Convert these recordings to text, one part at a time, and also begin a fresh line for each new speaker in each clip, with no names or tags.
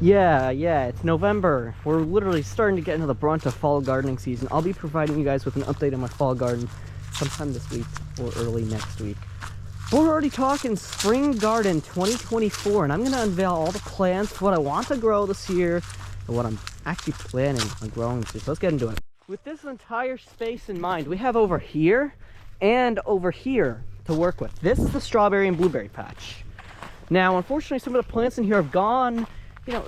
Yeah, it's November. We're literally starting to get into the brunt of fall gardening season. I'll be providing you guys with an update on my fall garden sometime this week or early next week. But we're already talking spring garden 2024, and I'm going to unveil all the plants, what I want to grow this year, and what I'm actually planning on growing this year. So let's get into it. With this entire space in mind, we have over here and over here to work with. This is the strawberry and blueberry patch. Now, unfortunately, some of the plants in here have gone,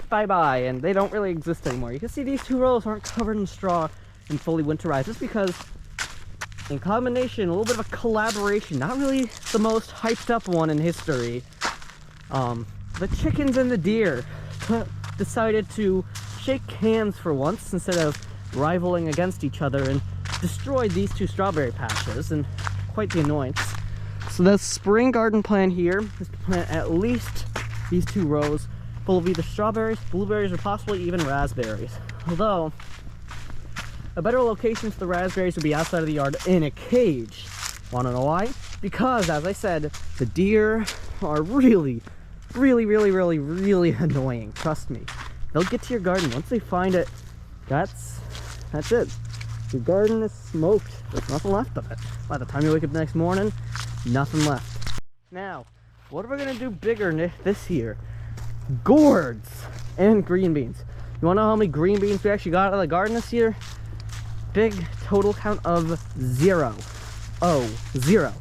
bye-bye, and they don't really exist anymore. You can see these two rows aren't covered in straw and fully winterized. Just because, in combination, a little bit of a collaboration, not really the most hyped up one in history, the chickens and the deer decided to shake hands for once instead of rivaling against each other and destroyed these two strawberry patches, and quite the annoyance. So the spring garden plan here is to plant at least these two rows full of either strawberries, blueberries, or possibly even raspberries. Although, a better location for the raspberries would be outside of the yard in a cage. Wanna know why? Because, as I said, the deer are really annoying. Trust me. They'll get to your garden. Once they find it, that's it. Your garden is smoked. There's nothing left of it. By the time you wake up the next morning, nothing left. Now, what are we gonna do bigger this year? Gourds and green beans. You wanna know how many green beans we actually got out of the garden this year? Big total count of 0. Zero.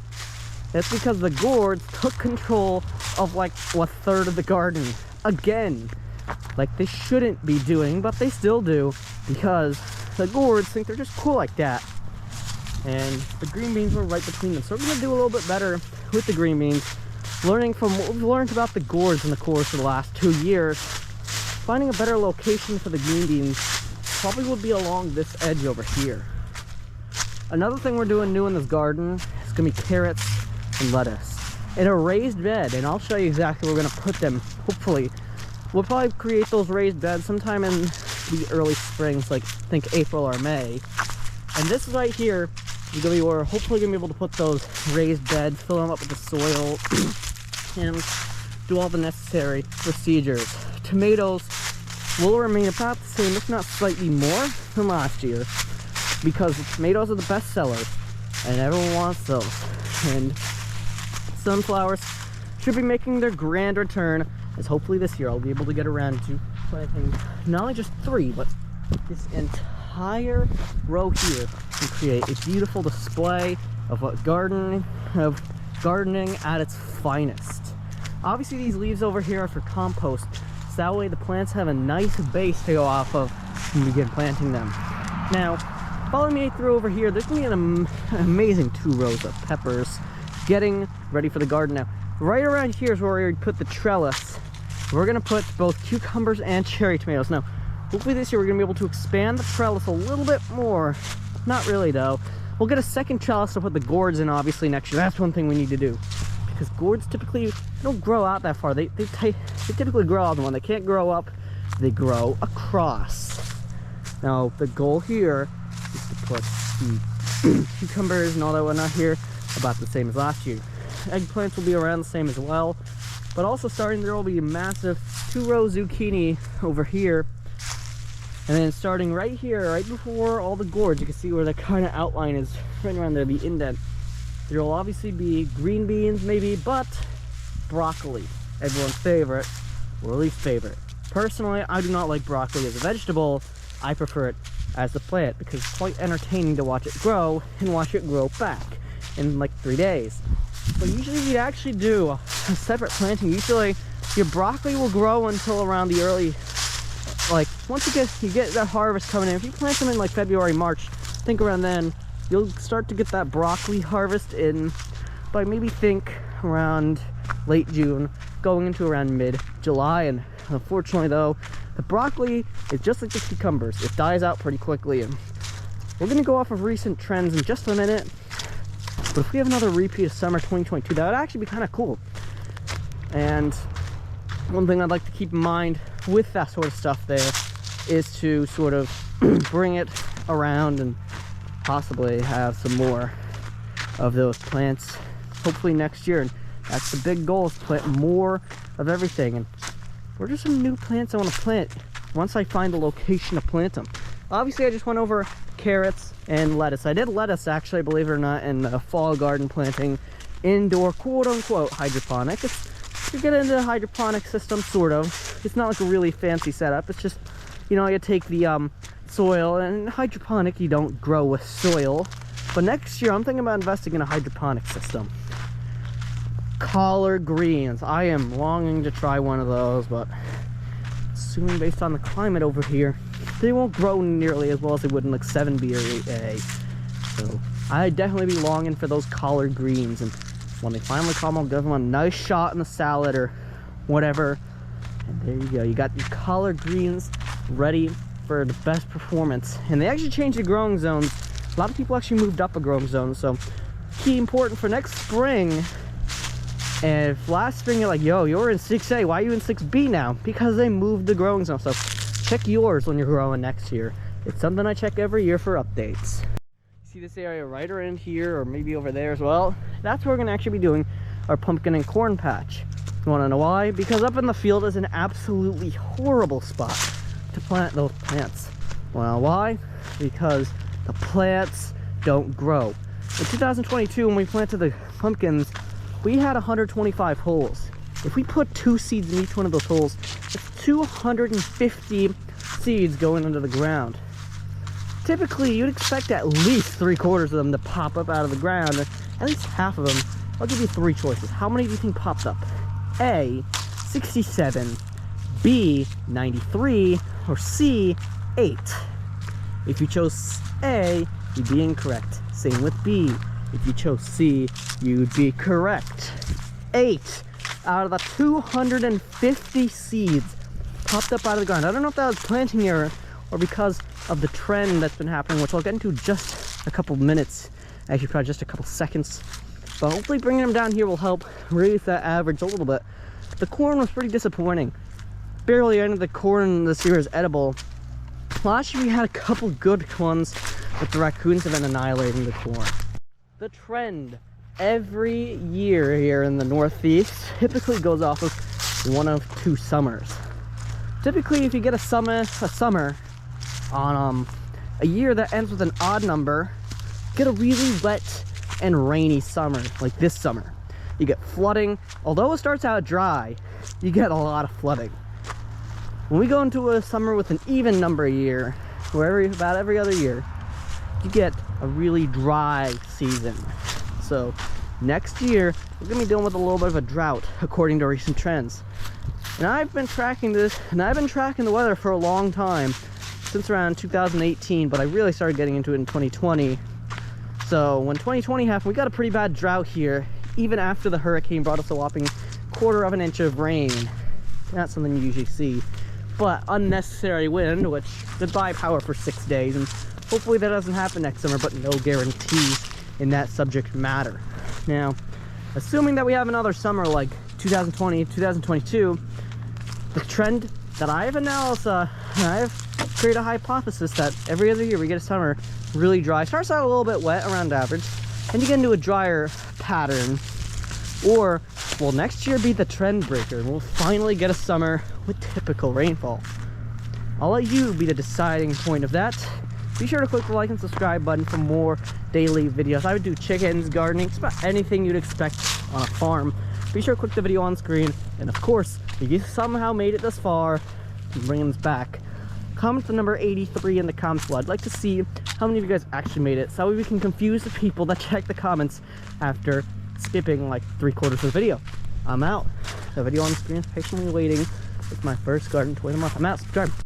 That's because the gourds took control of like a third of the garden. Again. Like they shouldn't be doing, but they still do, because the gourds think they're just cool like that. And the green beans were right between them. So we're gonna do a little bit better with the green beans, learning from what we've learned about the gourds in the course of the last 2 years. Finding a better location for the green beans probably would be along this edge over here. Another thing we're doing new in this garden is gonna be carrots and lettuce in a raised bed, and I'll show you exactly where we're gonna put them. Hopefully we'll probably create those raised beds sometime in the early springs, like think April or May. And this right here is gonna be where we're hopefully gonna be able to put those raised beds, fill them up with the soil, and do all the necessary procedures. Tomatoes will remain about the same, if not slightly more than last year, because the tomatoes are the best sellers and everyone wants those. And sunflowers should be making their grand return, as hopefully this year I'll be able to get around to planting not only just 3, but this entire row here and create a beautiful display of gardening at its finest. Obviously these leaves over here are for compost, so that way the plants have a nice base to go off of when we begin planting them. Now, follow me through over here. There's gonna be an amazing 2 rows of peppers getting ready for the garden now. Right around here is where we put the trellis. We're gonna put both cucumbers and cherry tomatoes. Now, hopefully this year we're gonna be able to expand the trellis a little bit more. Not really though. We'll get a second trellis to put the gourds in obviously next year. That's one thing we need to do, because gourds typically don't grow out that far. They typically grow out the one. They can't grow up, they grow across. Now the goal here is to put the cucumbers and all that whatnot here about the same as last year. Eggplants will be around the same as well, but also starting there will be a massive 2-row zucchini over here, and then starting right here, right before all the gourds, you can see where the kind of outline is right around there, the indent. There will obviously be green beans maybe, but broccoli, everyone's favorite, or least favorite. Personally, I do not like broccoli as a vegetable. I prefer it as a plant because it's quite entertaining to watch it grow and watch it grow back in like 3 days. But usually you'd actually do a separate planting. Usually your broccoli will grow until around the early, like once you get that harvest coming in. If you plant them in like February, March, think around then, you'll start to get that broccoli harvest in by maybe think around late June, going into around mid-July. And unfortunately though, the broccoli is just like the cucumbers. It dies out pretty quickly, and we're gonna go off of recent trends in just a minute. But if we have another repeat of summer 2022, that would actually be kind of cool. And one thing I'd like to keep in mind with that sort of stuff there is to sort of bring it around and possibly have some more of those plants hopefully next year. And that's the big goal, is to plant more of everything. And what are some new plants I want to plant once I find the location to plant them? Obviously, I just went over carrots and lettuce. I did lettuce, actually, believe it or not, in the fall garden planting, indoor, quote-unquote, hydroponic. You get into the hydroponic system, sort of. It's not like a really fancy setup. It's just, you know, you take the soil, and hydroponic, you don't grow with soil. But next year, I'm thinking about investing in a hydroponic system. Collard greens. I am longing to try one of those, but assuming based on the climate over here, they won't grow nearly as well as they would in like 7B or 8A. So I'd definitely be longing for those collard greens, and when they finally come, I'll give them a nice shot in the salad or whatever. And there you go. You got your collard greens ready for the best performance. And they actually changed the growing zones. A lot of people actually moved up a growing zone. So key important for next spring. And if last spring you're like, yo, you're in 6A, why are you in 6B now? Because they moved the growing zone. So check yours when you're growing next year. It's something I check every year for updates. See this area right around here, or maybe over there as well? That's where we're gonna actually be doing our pumpkin and corn patch. You wanna know why? Because up in the field is an absolutely horrible spot to plant those plants. Well, why? Because the plants don't grow. In 2022, when we planted the pumpkins, we had 125 holes. If we put 2 seeds in each one of those holes, it's 250 seeds going into the ground. Typically, you'd expect at least 3/4 of them to pop up out of the ground, or at least half of them. I'll give you 3 choices. How many do you think popped up? A, 67, B, 93, or C, 8. If you chose A, you'd be incorrect. Same with B. If you chose C, you'd be correct. 8 out of the 250 seeds popped up out of the ground. I don't know if that was planting error or because of the trend that's been happening, which I'll get into just a couple minutes, actually probably just a couple seconds. But hopefully bringing them down here will help raise that average a little bit. The corn was pretty disappointing. Barely any of the corn this year is edible. Last year we had a couple good ones, but the raccoons have been annihilating the corn. The trend every year here in the Northeast typically goes off of one of 2 summers. Typically, if you get a summer on a year that ends with an odd number, get a really wet and rainy summer, like this summer. You get flooding. Although it starts out dry, you get a lot of flooding. When we go into a summer with an even number year, where about every other year, you get a really dry season. So next year, we're gonna be dealing with a little bit of a drought, according to recent trends. And I've been tracking this, and I've been tracking the weather for a long time, since around 2018, but I really started getting into it in 2020. So when 2020 happened, we got a pretty bad drought here, even after the hurricane brought us a whopping 1/4 inch of rain. Not something you usually see, but unnecessary wind, which goodbye power for 6 days, and hopefully that doesn't happen next summer, but no guarantees in that subject matter. Now, assuming that we have another summer like 2020, 2022, the trend that I've created a hypothesis that every other year we get a summer really dry. Starts out a little bit wet around average, and you get into a drier pattern. Or will next year be the trend breaker and we'll finally get a summer with typical rainfall? I'll let you be the deciding point of that. Be sure to click the like and subscribe button for more daily videos. I would do chickens, gardening, just about anything you'd expect on a farm. Be sure to click the video on screen, and of course, if you somehow made it this far, I'm bringing this back. Comment the number 83 in the comments below. I'd like to see how many of you guys actually made it, so we can confuse the people that check the comments after skipping like 3/4 of the video. I'm out. The video on the screen is patiently waiting. It's my first garden toy of the month. I'm out. Subscribe.